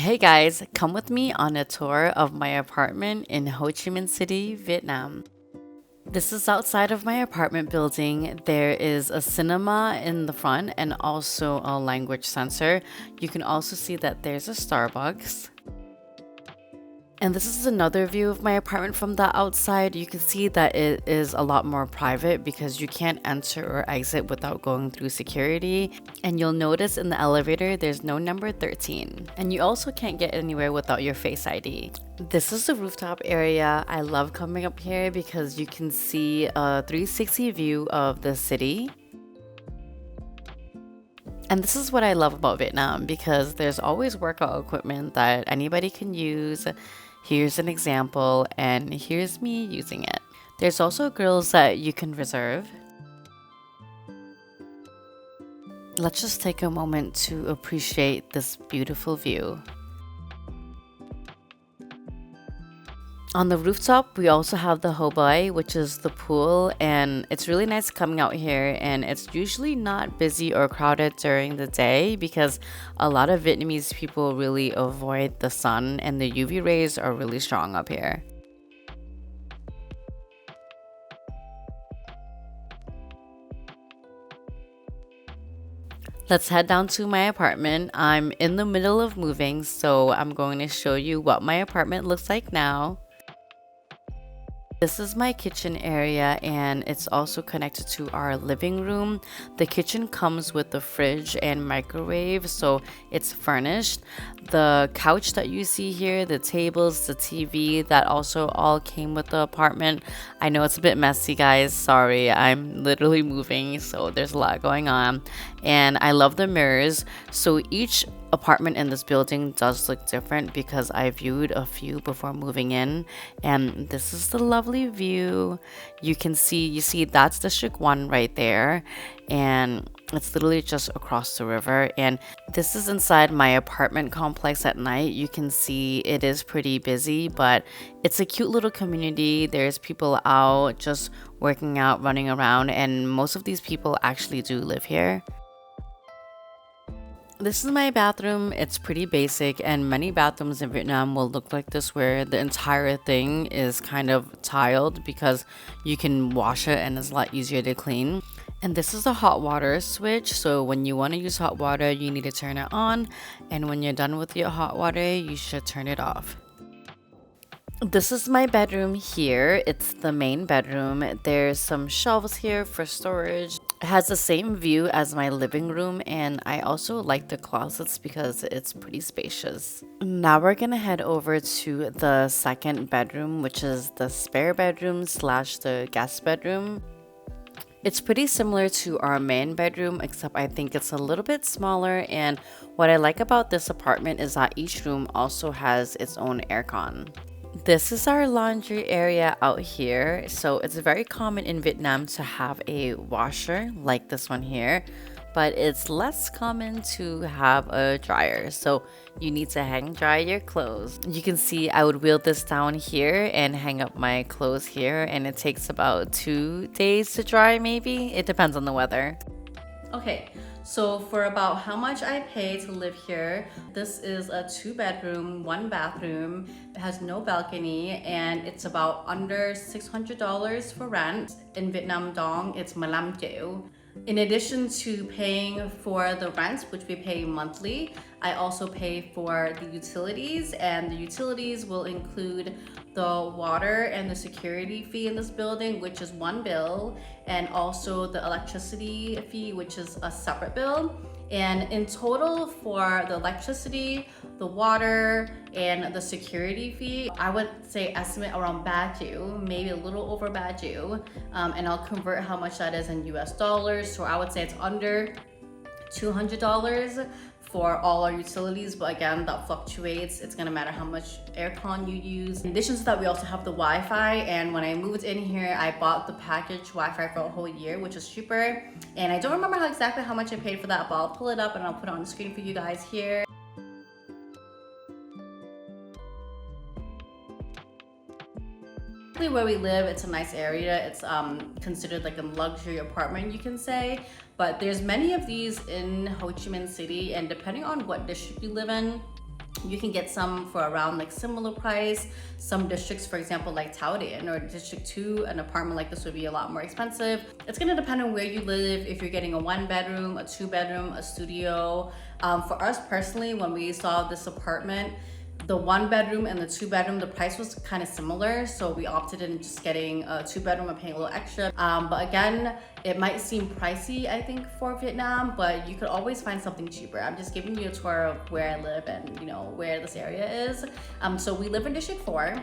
Hey guys, come with me on a tour of my apartment in Ho Chi Minh City, Vietnam. This is outside of my apartment building. There is a cinema in the front and also a language center. You can also see that there's a Starbucks. And this is another view of my apartment from the outside. You can see that it is a lot more private because you can't enter or exit without going through security. And you'll notice in the elevator, there's no number 13. And you also can't get anywhere without your Face ID. This is the rooftop area. I love coming up here because you can see a 360 view of the city. And this is what I love about Vietnam because there's always workout equipment that anybody can use. Here's an example, and here's me using it. There's also grills that you can reserve. Let's just take a moment to appreciate this beautiful view. On the rooftop, we also have the Hoboi, which is the pool, and it's really nice coming out here, and it's usually not busy or crowded during the day because a lot of Vietnamese people really avoid the sun and the UV rays are really strong up here. Let's head down to my apartment. I'm in the middle of moving, so I'm going to show you what my apartment looks like now. This is my kitchen area and it's also connected to our living room. The kitchen comes with a fridge and microwave, so it's furnished. The couch that you see here, the tables, the TV, that also all came with the apartment. I know it's a bit messy, guys. Sorry, I'm literally moving, so there's a lot going on. And I love the mirrors. So each apartment in this building does look different because I viewed a few before moving in, and this is the lovely view. You see that's District 1 right there, and it's literally just across the river. And this is inside my apartment complex at night. You can see it is pretty busy, but it's a cute little community. There's people out just working out, running around, and most of these people actually do live here. This is my bathroom. It's pretty basic, and many bathrooms in Vietnam will look like this where the entire thing is kind of tiled because you can wash it and it's a lot easier to clean. And this is the hot water switch, so when you want to use hot water you need to turn it on, and when you're done with your hot water you should turn it off. This is my bedroom here. It's the main bedroom. There's some shelves here for storage. It has the same view as my living room, and I also like the closets because it's pretty spacious. Now we're gonna head over to the second bedroom, which is the spare bedroom slash the guest bedroom. It's pretty similar to our main bedroom, except I think it's a little bit smaller, and what I like about this apartment is that each room also has its own aircon. This is our laundry area out here. So it's very common in Vietnam to have a washer like this one here, but it's less common to have a dryer. So you need to hang dry your clothes. You can see I would wheel this down here and hang up my clothes here, and it takes about 2 days to dry maybe. It depends on the weather. Okay, so for about how much I pay to live here, this is a 2-bedroom, 1-bathroom. It has no balcony, and it's about under $600 for rent. In Vietnam dong, it's 15 triệu. In addition to paying for the rent, which we pay monthly, I also pay for the utilities, and the utilities will include the water and the security fee in this building, which is one bill, and also the electricity fee, which is a separate bill. And in total for the electricity, the water, and the security fee, I would say estimate around baht due, maybe a little over baht due, and I'll convert how much that is in US dollars. So I would say it's under $200 for all our utilities, but again, that fluctuates. It's gonna matter how much aircon you use. In addition to that, we also have the Wi-Fi, and when I moved in here, I bought the package Wi-Fi for a whole year, which is cheaper. And I don't remember exactly how much I paid for that, but I'll pull it up and I'll put it on the screen for you guys here. Where we live, it's a nice area. It's considered like a luxury apartment, you can say, but there's many of these in Ho Chi Minh City, and depending on what district you live in, You can get some for around like similar price. Some districts, for example, like Taoyuan or District 2, an apartment like this would be a lot more expensive. It's gonna depend on where you live, if you're getting a 1-bedroom, a 2-bedroom, a studio. For us personally, when we saw this apartment, the 1-bedroom and the 2-bedroom, the price was kind of similar, so we opted in just getting a 2-bedroom and paying a little extra. But again, it might seem pricey, I think, for Vietnam, but you could always find something cheaper. I'm just giving you a tour of where I live and where this area is. So we live in District 4.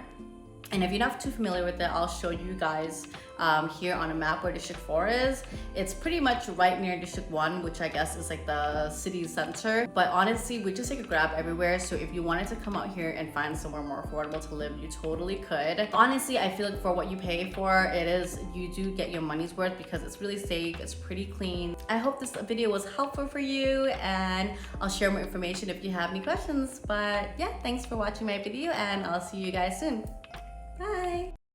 And if you're not too familiar with it, I'll show you guys here on a map where District 4 is. It's pretty much right near District 1, which I guess is like the city center. But honestly, we just take a Grab everywhere. So if you wanted to come out here and find somewhere more affordable to live, you totally could. Honestly, I feel like for what you pay for, you do get your money's worth because it's really safe, it's pretty clean. I hope this video was helpful for you, and I'll share more information if you have any questions. But yeah, thanks for watching my video, and I'll see you guys soon. Bye.